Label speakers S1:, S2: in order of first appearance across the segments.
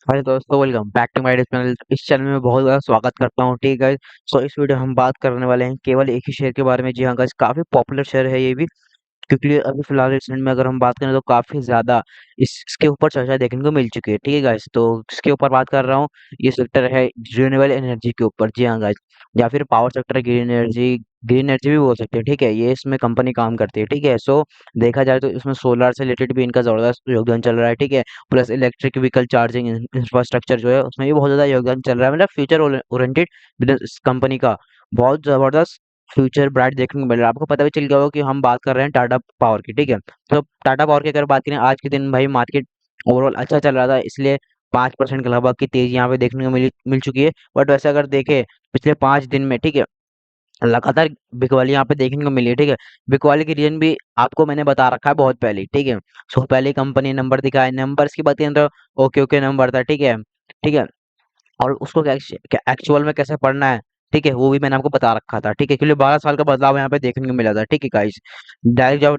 S1: अरे दोस्तों, welcome back to my channel. इस चैनल में बहुत ज़्यादा स्वागत करता हूँ। ठीक है। सो इस वीडियो में हम बात करने वाले हैं केवल एक ही शेयर के बारे में। जी हाँ गाइस, काफ़ी पॉपुलर शेयर है ये भी, क्योंकि अभी फिलहाल रिसेंट में अगर हम बात करें तो काफ़ी ज़्यादा इसके ऊपर चर्चा देखने को मिल चुकी है। ठीक है गाइस, तो इसके ऊपर बात कर रहा हूँ। ये सेक्टर है रिन्यूएबल एनर्जी के ऊपर। जी हाँ गाइस, या फिर पावर सेक्टर, ग्रीन एनर्जी भी बोल सकते हैं। ठीक है, ये इसमें कंपनी काम करती है। ठीक है, सो देखा जाए तो इसमें सोलर से रिलेटेड भी इनका ज़बरदस्त योगदान चल रहा है। ठीक है, plus electric vehicle charging infrastructure जो है उसमें भी बहुत ज़्यादा योगदान चल रहा है। मतलब फ्यूचर ओरिएंटेड बिजनेस कंपनी का बहुत ज़बरदस्त फ्यूचर ब्राइट देखने को मिल रहा है। आपको पता भी चल गया होगा कि हम बात कर रहे हैं टाटा पावर की। ठीक है, तो टाटा पावर की अगर बात करें, आज के दिन भाई मार्केट ओवरऑल अच्छा चल रहा था, इसलिए 5% के लगभग की तेजी यहाँ पे देखने को मिल चुकी है। बट वैसे अगर देखें पिछले 5 दिन में, ठीक है, लगातार बिकवाली यहाँ पे देखने को मिली है। ठीक है, बिकवाली की रीजन भी आपको मैंने बता रखा है बहुत पहले। ठीक है, सो पहले कंपनी नंबर दिखाए, नंबर्स की बात करें तो ओके ओके नंबर था। ठीक है, ठीक है, और उसको एक्चुअल में कैसे पढ़ना है, ठीक है, वो भी मैंने आपको बता रखा था। ठीक है, क्योंकि 12 साल का बदलाव यहाँ पे देखने को मिला था। ठीक है गाइस, डायरेक्ट जब,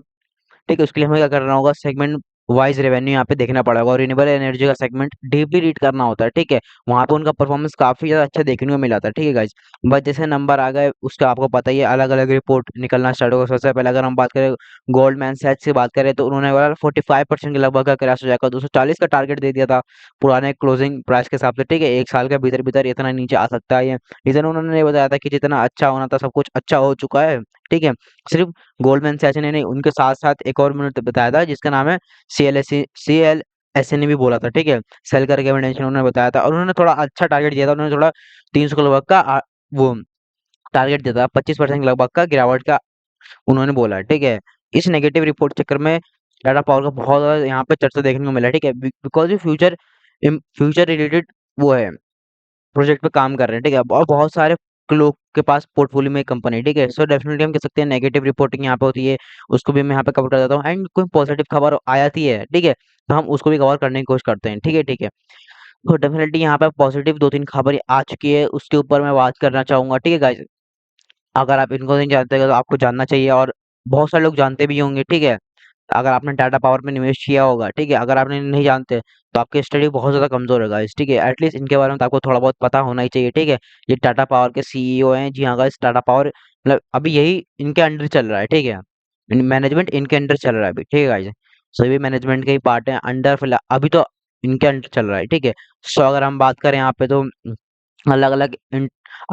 S1: ठीक है, उसके लिए हमें क्या करना होगा, सेगमेंट वाइज रेवेन्यू यहाँ पे देखना पड़ेगा और रिन्यूएबल एनर्जी का सेगमेंट डीपली रीड करना होता है। ठीक है, वहां पे उनका परफॉर्मेंस काफी ज्यादा अच्छा देखने को मिला था। ठीक है गाइज, बस जैसे नंबर आ गए उसका आपको पता ही है, अलग अलग रिपोर्ट निकलना स्टार्ट होगा। सबसे पहले अगर हम बात करें गोल्डमैन सैच्स की बात करें तो उन्होंने बोला 45% के लगभग का क्रैश हो जाएगा, 240 का टारगेट दे दिया था पुराने क्लोजिंग प्राइस के हिसाब से। ठीक है, 1 साल के भीतर भीतर इतना नीचे आ सकता है ये। रीजन उन्होंने ये बताया था कि जितना अच्छा होना था सब कुछ अच्छा हो चुका है। ठीक है, सिर्फ गोल्डमैन सैच ने नहीं, उनके साथ साथ एक और मैंने बताया था जिसका नाम है CLSA ने भी बोला था। ठीक है, सेल करके मेंशन उन्होंने बताया था, और उन्होंने थोड़ा अच्छा टारगेट दिया था। उन्होंने थोड़ा 300 के लगभग का वो टारगेट दिया था, 25% लगभग का गिरावट का उन्होंने बोला है। ठीक है, इस नेगेटिव रिपोर्ट चक्कर में टाटा पावर का बहुत ज्यादा यहाँ पे चर्चा देखने को मिला है। ठीक है, बिकॉज ये फ्यूचर रिलेटेड वो है, प्रोजेक्ट पे काम कर रहे हैं। ठीक है, और बहुत सारे लोग के पास पोर्टफोलियो में कंपनी। ठीक है, सो डेफिनेटली हम कह सकते हैं नेगेटिव रिपोर्टिंग यहाँ पे होती है, उसको भी मैं यहाँ पे कवर कर देता हूँ। एंड कोई पॉजिटिव खबर आ जाती है, ठीक है, तो हम उसको भी कवर करने की कोशिश करते हैं। ठीक है, ठीक है, तो डेफिनेटली यहाँ पे पॉजिटिव 2-3 खबर आ चुकी है, उसके ऊपर मैं बात करना चाहूंगा। ठीक है गाइस, अगर आप इनको नहीं जानते तो आपको जानना चाहिए, और बहुत सारे लोग जानते भी होंगे। ठीक है, अगर आपने टाटा पावर में निवेश किया होगा, ठीक है, अगर आपने नहीं जानते तो आपकी स्टडी बहुत ज्यादा कमजोर है गाइस। ठीक है, एटलीस्ट इनके बारे में तो आपको थोड़ा बहुत पता होना ही चाहिए। ठीक है, ये टाटा पावर के सीईओ हैं। जी हाँ गाइस, टाटा पावर मतलब अभी यही इनके अंडर चल रहा है। ठीक है, मैनेजमेंट इनके अंडर चल रहा है अभी। ठीक है गाइस, सभी मैनेजमेंट के ही पार्ट है अंडर, फिलहाल अभी तो इनके अंडर चल रहा है। ठीक है, सो अगर हम बात करें यहाँ पे तो अलग अलग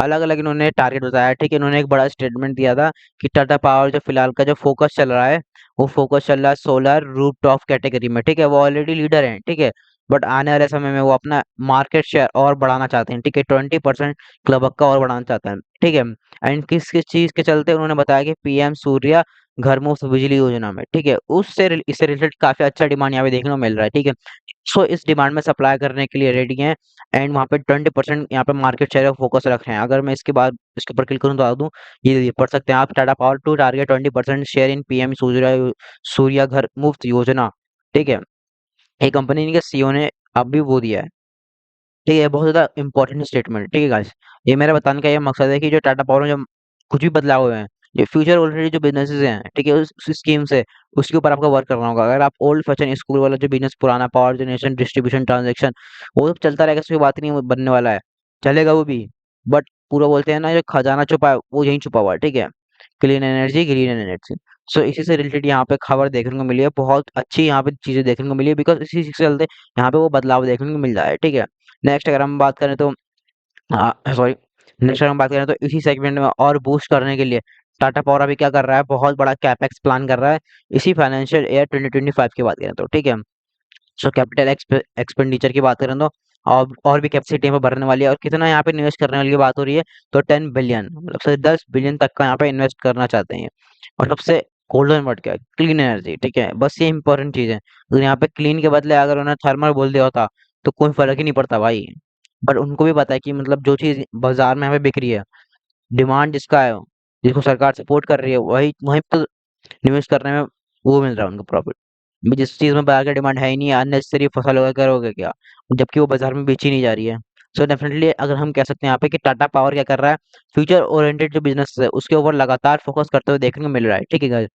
S1: अलग अलग इन्होंने टारगेट बताया। ठीक है, इन्होंने एक बड़ा स्टेटमेंट दिया था कि टाटा पावर जो फिलहाल का जो फोकस चल रहा है, वो फोकस चल रहा है सोलर रूफटॉप कैटेगरी में। ठीक है, वो ऑलरेडी लीडर हैं। ठीक है, बट आने वाले समय में वो अपना मार्केट शेयर और बढ़ाना चाहते हैं। ठीक है, 20% क्लब का और बढ़ाना चाहते हैं। ठीक है, एंड किस किस चीज के चलते उन्होंने बताया कि PM सूर्या घर मुफ्त बिजली योजना में, ठीक है, इससे रिलेटेड काफी अच्छा डिमांड यहाँ पे देखने को मिल रहा है। ठीक है, सो इस डिमांड में सप्लाई करने के लिए रेडी हैं, एंड वहाँ पे 20% यहाँ पे मार्केट शेयर का फोकस रख रहे हैं। अगर मैं इसके बाद इसके ऊपर क्लिक करूँ तो बता दूं, ये पढ़ सकते हैं आप, Tata power to target 20% share in PM Surya Ghar Muft योजना। ठीक है, ये कंपनी के CEO ने अभी वो दिया है। ठीक है, बहुत ज्यादा इंपॉर्टेंट स्टेटमेंट। ठीक है गाइस, ये मेरा बताने का ये मकसद है कि जो टाटा पावर में जो कुछ भी बदलाव हुए हैं, ये फ्यूचर ऑलरेडी जो बिजनेसेस हैं, ठीक है, उस स्कीम से उसके ऊपर आपको वर्क करना होगा। अगर आप ओल्ड फैशन स्कूल वाला जो बिजनेस पुराना पावर जनरेशन डिस्ट्रीब्यूशन ट्रांजेक्शन, वो सब चलता रहेगा, उसकी बात नहीं बनने वाला है, चलेगा वो भी, बट पूरा बोलते हैं ना, जो खजाना छुपा है वो यहीं छुपा हुआ है। ठीक है, क्लीन एनर्जी, ग्रीन एनर्जी, सो इसी से रिलेटेड यहाँ पे खबर देखने को मिली है, बहुत अच्छी यहाँ पे चीजें देखने को मिली है, बिकॉज इसी से चलते यहाँ पे वो बदलाव देखने को मिल रहा है। ठीक है, नेक्स्ट अगर हम बात करें तो सॉरी नेक्स्ट अगर हम बात करें तो इसी सेगमेंट में और बूस्ट करने के लिए टाटा पावर अभी क्या कर रहा है, बहुत बड़ा कैपेक्स प्लान कर रहा है इसी फाइनेंशियल ईयर 2025 की बात करें तो। ठीक है, सो कैपिटल एक्सपेंडिचर की बात करें तो और भी कैपेसिटी में भरने वाली है, और कितना यहाँ पे इन्वेस्ट करने वाली की बात हो रही है तो 10 बिलियन, मतलब से 10 बिलियन तक का यहाँ पे इन्वेस्ट करना चाहते हैं। और सबसे गोल्डन वर्ड क्या है, क्लीन एनर्जी। ठीक है, बस ये इंपॉर्टेंट चीज है। अगर यहाँ पे क्लीन के बदले अगर उन्होंने थर्मल बोल दिया होता तो कोई फर्क ही नहीं पड़ता भाई। बट उनको भी पता है कि मतलब जो चीज बाजार में हमें बिक रही है, डिमांड जिसका है, जिसको सरकार सपोर्ट कर रही है, वही वहीं पे तो निवेश करने में वो मिल रहा है उनको प्रॉफिट। भी जिस चीज में बाजार का डिमांड है ही नहीं, अननेसेसरी फसल वगैरह करोगे क्या, जबकि वो बाजार में बेची नहीं जा रही है। सो डेफिनेटली अगर हम कह सकते हैं यहाँ पे कि टाटा पावर क्या कर रहा है, फ्यूचर ओरिएंटेड जो बिजनेस है उसके ऊपर लगातार फोकस करते हुए देखने को मिल रहा है। ठीक है guys?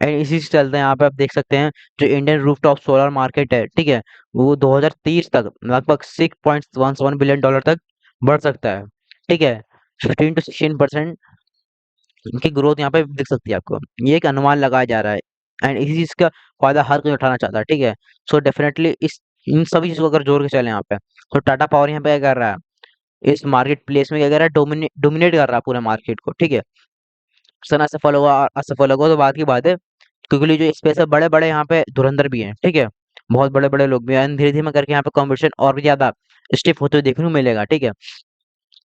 S1: एंड इसी से चलते हैं यहाँ पे आप देख सकते हैं जो इंडियन रूफटॉप सोलर मार्केट है, ठीक है, वो 2030 तक लगभग $6.17 बिलियन तक बढ़ सकता है, ठीक है। 15 to 16% इनकी ग्रोथ यहाँ पे दिख सकती है आपको। ये एक अनुमान लगाया जा रहा है एंड इसी चीज का फायदा हर कोई उठाना चाहता है, ठीक है। सो डेफिनेटली इस इन सभी चीजों को अगर जोड़ के चले यहाँ पे, तो टाटा पावर यहाँ पे क्या कर रहा है, इस मार्केट प्लेस में क्या कर रहा है, डोमिनेट कर रहा है पूरे मार्केट को, ठीक है। सन असफल होगा और असफल होगा तो बात की बात है, क्योंकि जो स्पेस है बड़े बड़े यहाँ पे धुरंधर भी हैं, ठीक है, बहुत बड़े बड़े लोग भी हैं, धीरे धीरे करके यहाँ पे कॉम्पिटिशन और भी ज्यादा स्टिफ होते हुए देखने को मिलेगा, ठीक है।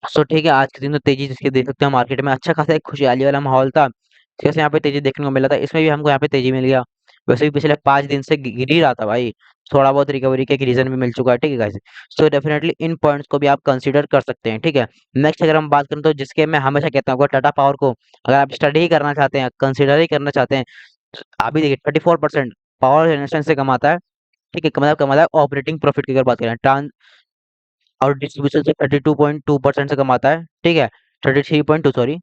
S1: सो ठीक है, आज के दिन तो तेजी जिसके देख सकते हैं मार्केट में अच्छा खासा एक खुशहाली वाला माहौल था, जैसे यहाँ पे तेजी देखने को मिला था, इसमें भी हमको यहाँ पे तेजी मिल गया। वैसे भी पिछले 5 दिन से गिर ही रहा था भाई, थोड़ा बहुत रिकवरी का एक रीजन भी मिल चुका है, ठीक है guys. So definitely in points को भी आप कंसीडर कर सकते हैं, ठीक है। नेक्स्ट अगर हम बात करें तो जिसके मैं हमेशा कहता हूँ टाटा पावर को अगर आप स्टडी ही करना चाहते हैं, कंसिडर ही करना चाहते हैं, तो अभी देखिए 34% पावर जनरेशन से कमाता है, ठीक है, मतलब कमाता है ऑपरेटिंग प्रॉफिट की अगर बात करें, और डिस्ट्रीब्यूशन से 32.2% से कमाता है, ठीक है, 33.2 सॉरी,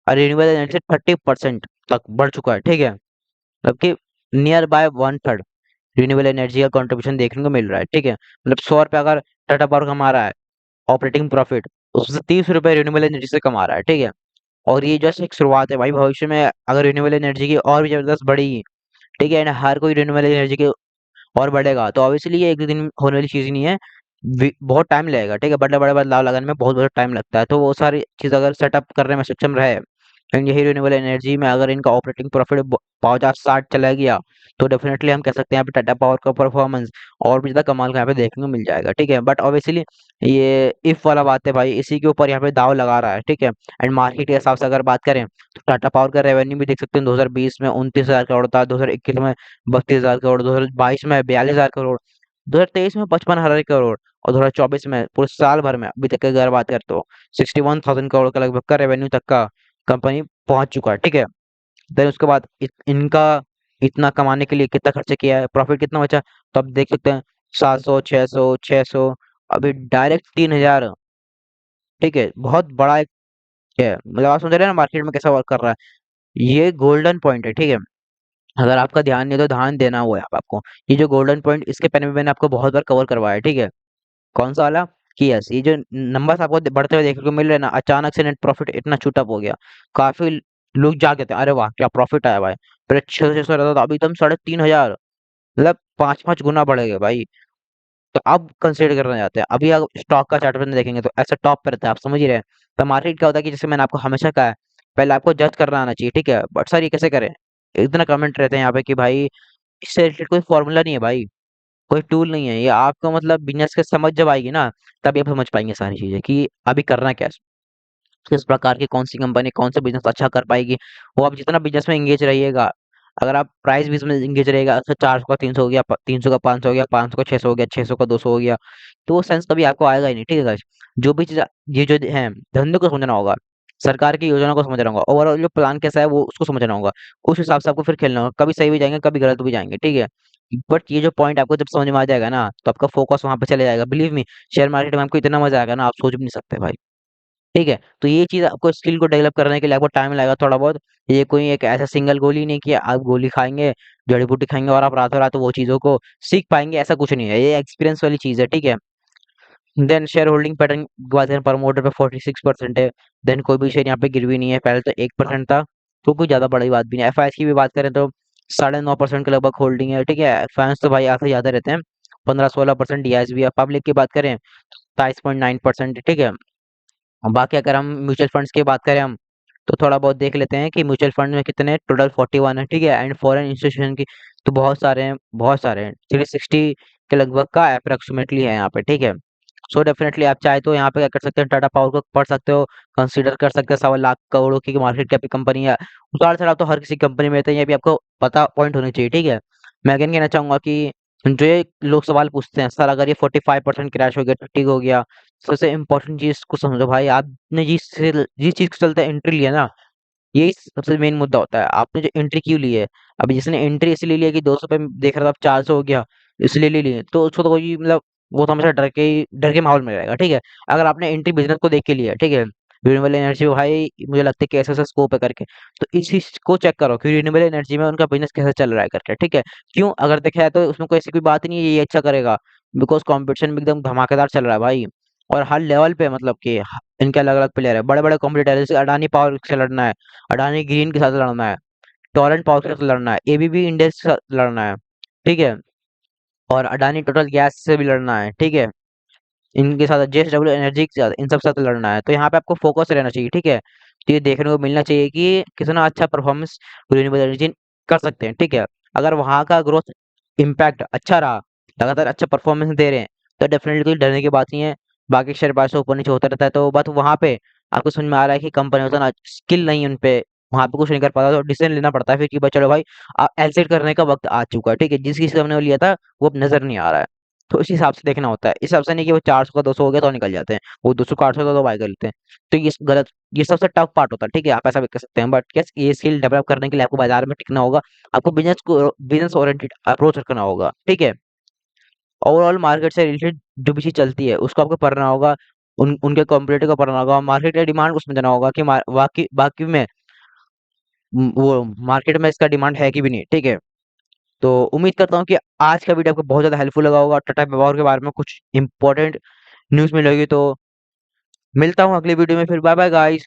S1: और रिन्यूएबल एनर्जी से 30% तक बढ़ चुका है, ठीक है, मतलब कि near by one third renewable energy का कंट्रीब्यूशन देखने को मिल रहा है, ठीक है। मतलब 100 रुपये अगर टाटा पावर कमा रहा है ऑपरेटिंग प्रॉफिट, उससे 30 रुपये रिन्यूएबल एनर्जी से कमा रहा है, ठीक है। और ये जस्ट एक शुरुआत है भाई, भविष्य में अगर रिन्यूएबल एनर्जी की और भी जबरदस्त बढ़ेगी, ठीक है, एंड हर कोई रिन्यूएबल एनर्जी की और बढ़ेगा, तो ऑब्वियसली ये एक दो दिन में होने वाली चीज नहीं है, बहुत टाइम लगेगा, ठीक है, बड़े बड़े बदलाव लगाने में बहुत बहुत टाइम लगता है, तो वो सारी चीज अगर सेटअप करने में सक्षम रहे एंड यही रिन्यूएबल एनर्जी में अगर इनका ऑपरेटिंग प्रॉफिट 50-60 चला गया, तो डेफिनेटली हम कह सकते हैं यहाँ पे टाटा पावर का परफॉर्मेंस और भी ज्यादा कमाल का यहाँ पे देखने को मिल जाएगा, ठीक है। बट ऑब्वियसली ये इफ वाला बात है भाई, इसी के ऊपर यहाँ पे दाव लगा रहा है, ठीक है। एंड मार्केट के हिसाब से अगर बात करें तो टाटा पावर का रेवेन्यू भी देख सकते हैं 2020 में 29,000 करोड़ था, 2021 में 32,000 करोड़, 2022 में 42,000 करोड़, 2023 में 55,000 करोड़, और 2024 में पूरे साल भर में अभी तक की अगर बात करते हो 61,000 करोड़ का लगभग का रेवेन्यू तक का कंपनी पहुंच चुका है, ठीक है। देन उसके बाद इनका इतना कमाने के लिए कितना खर्चा किया है, प्रॉफिट कितना बचा, तो आप देख सकते हैं 700, 600, अभी डायरेक्ट 3,000, ठीक है, बहुत बड़ा एक है, मतलब आप समझ रहे हैं ना मार्केट में कैसा वर्क कर रहा है, ये गोल्डन पॉइंट है, ठीक है। अगर आपका ध्यान नहीं है तो ध्यान देना हुआ है आपको, ये जो गोल्डन पॉइंट इसके पहले भी मैंने आपको बहुत बार कवर करवाया है, ठीक है। कौन सा वाला, कि यस ये जो नंबर्स आपको बढ़ते हुए देखने को मिल रहे हैं ना, अचानक से नेट प्रॉफिट इतना छूटअप हो गया, काफी लोग जाग गए थे, अरे वाह क्या प्रॉफिट आया भाई, पहले 600 रहता था अभी एकदम 3,500, मतलब 5-5 गुना बढ़ गया भाई। तो अब कंसिडर करना चाहते हैं, अभी आप स्टॉक का चार्ट में देखेंगे तो ऐसा टॉप पे रहता है, आप समझ ही रहे हैं। तो मार्केट क्या होता है कि जैसे मैंने आपको हमेशा कहा है, पहले आपको जज करना आना चाहिए, ठीक है, बट सर ये कैसे करें, इतना कमेंट रहते हैं यहाँ पे कि भाई इससे रिलेटेड कोई फॉर्मूला नहीं है भाई, कोई टूल नहीं है ये, आपको मतलब बिजनेस के समझ जब आएगी ना, तभी आप समझ पाएंगे सारी चीजें कि अभी करना क्या है, किस प्रकार की कौन सी कंपनी कौन सा बिजनेस अच्छा कर पाएगी। वो आप जितना बिजनेस में एंगेज रहिएगा, अगर आप प्राइस बिजनेस में एंगेज रहेगा, अच्छा 400 का 300 हो गया, 300 का 500 हो गया, 500 का 600 हो गया, 600 का 200 हो गया, तो वो सेंस कभी आपको आएगा ही नहीं, ठीक है guys? जो भी चीज ये जो है, धंधे को समझना होगा, सरकार की योजना को समझना होगा, ओवरऑल जो प्लान कैसा है वो उसको समझना होगा, उस हिसाब से आपको फिर खेलना होगा, कभी सही भी जाएंगे कभी गलत भी जाएंगे, ठीक है। बट ये जो पॉइंट आपको जब समझ में आ जाएगा ना, तो आपका फोकस वहां पे चले जाएगा, बिलीव मी, शेयर मार्केट में आपको इतना मजा आएगा ना, आप सोच भी नहीं सकते भाई, ठीक है। तो ये चीज आपको स्किल को डेवलप करने के लिए आपको टाइम लगेगा थोड़ा बहुत, ये कोई एक ऐसा सिंगल गोली नहीं कि आप गोली खाएंगे, जड़ी बूटी खाएंगे और आप रातों रात वो चीजों को सीख पाएंगे, ऐसा कुछ नहीं है, ये एक्सपीरियंस वाली चीज है, ठीक है। देन शेयर होल्डिंग पैटर्न की बात करें, प्रमोटर पे 46% है, देन कोई भी शेयर यहाँ पे गिरवी नहीं है, पहले तो 1% था, तो कोई ज्यादा बड़ी बात भी नहीं। एफ की भी बात करें तो 9.5% के लगभग होल्डिंग है, ठीक है, फैंस तो भाई आते ज्यादा रहते हैं, 15-16% डीआईएस भी है, पब्लिक की बात करें 27.9%, ठीक है। और बाकी अगर हम म्यूचुअल फंड्स की बात करें हम, तो थोड़ा बहुत देख लेते हैं कि म्यूचुअल फंड में कितने टोटल 41 है, ठीक है, एंड फॉरेन इंस्टीट्यूशन की तो बहुत सारे हैं, बहुत सारे हैं, 360 के लगभग का अप्रोक्सीमेटली है यहाँ पे, ठीक है। सो डेफिनेटली आप चाहे तो यहाँ पे क्या कर सकते हैं, टाटा पावर को पढ़ सकते हो, कंसीडर कर सकते हैं, 1.25 लाख करोड़ों की मार्केट कैप की कंपनी है, उतार चढ़ाव तो हर किसी कंपनी में रहता है, ये भी आपको पता पॉइंट होनी चाहिए, ठीक है। मैं अगेन कहना चाहूंगा कि जो ये लोग सवाल पूछते हैं सर अगर ये 45% क्रैश हो गया तो ठीक हो गया, सबसे इम्पोर्टेंट चीज को समझो भाई, आपने जिस चीज के चलते एंट्री लिया ना, यही सबसे मेन मुद्दा होता है, आपने जो एंट्री क्यों ली है। अभी जिसने एंट्री इसलिए लिया कि 200 पे देख रहा था, अब 400 हो गया, इसलिए ले लिए, तो उसको तो कोई मतलब वो तो हमेशा डर के माहौल में रहेगा, ठीक है। अगर आपने एंट्री बिजनेस को देख के लिया है, ठीक है, रिन्यूएबल एनर्जी भाई मुझे लगता है कि ऐसा ऐसा स्कोप है करके। तो इस चीज को चेक करो कि रिन्यूएबल एनर्जी में उनका बिजनेस कैसे चल रहा है करके, ठीक है। क्यों अगर देखा जाए तो उसमें कोई ऐसी कोई बात नहीं है ये अच्छा करेगा, बिकॉज कंपटीशन भी एकदम धमाकेदार चल रहा है भाई। और हर लेवल पे मतलब कि इनके अलग अलग प्लेयर है, बड़े बड़े कॉम्पिटिटर है, जैसे अडानी पावर से लड़ना है, अडानी ग्रीन के साथ लड़ना है, टोरेंट पावर के साथ लड़ना है, एबीबी इंडस के साथ लड़ना है, ठीक है। और अडानी टोटल गैस से भी लड़ना है, ठीक है। इनके साथ जेएसडब्ल्यू एनर्जी के साथ, इन सब साथ लड़ना है, तो यहाँ पे आपको फोकस रहना चाहिए, ठीक है। तो ये देखने को मिलना चाहिए कि कितना अच्छा परफॉर्मेंस रिन्यूएबल एनर्जी कर सकते हैं, ठीक है। अगर वहाँ का ग्रोथ इम्पैक्ट अच्छा रहा, लगातार अच्छा परफॉर्मेंस दे रहे हैं, तो डेफिनेटली कोई डरने की बात नहीं है। बाकी शेयर प्राइस ऊपर नीचे होता रहता है, तो बट वहाँ पे आपको समझ में आ रहा है कि कंपनी उतना स्किल नहीं है उन पे, वहाँ पे कुछ नहीं कर पाता, तो डिसीजन लेना पड़ता है फिर कि भाई चलो भाई एग्जिट करने का वक्त आ चुका है, ठीक है। जिस किसी ने लिया था वो अब नजर नहीं आ रहा है। तो इस हिसाब से देखना होता है, इस हिसाब से नहीं कि वो 400 का 200 हो गया तो निकल जाते हैं, वो 200 का 800 का तो बाय कर लेते हैं। तो ये गलत, ये सबसे टफ पार्ट होता है, ठीक है। आप ऐसा भी कर सकते हैं, बट यस ये स्किल डेवलप करने के लिए आपको बाजार में टिकना होगा, आपको बिजनेस ओरिएंटेड अप्रोच रखना होगा, ठीक है। ओवरऑल मार्केट से रिलेटेड जो भी चीज चलती है उसको आपको पढ़ना होगा, उनके कॉम्पिटिटर को पढ़ना होगा, मार्केट का डिमांड को समझना होगा कि वाकई बाकी में वो मार्केट में इसका डिमांड है कि भी नहीं, ठीक है। तो उम्मीद करता हूँ कि आज का वीडियो आपको बहुत ज्यादा हेल्पफुल लगा होगा, टाटा पावर के बारे में कुछ इंपॉर्टेंट न्यूज़ मिलेगी। तो मिलता हूँ अगली वीडियो में, फिर बाय बाय गाइस।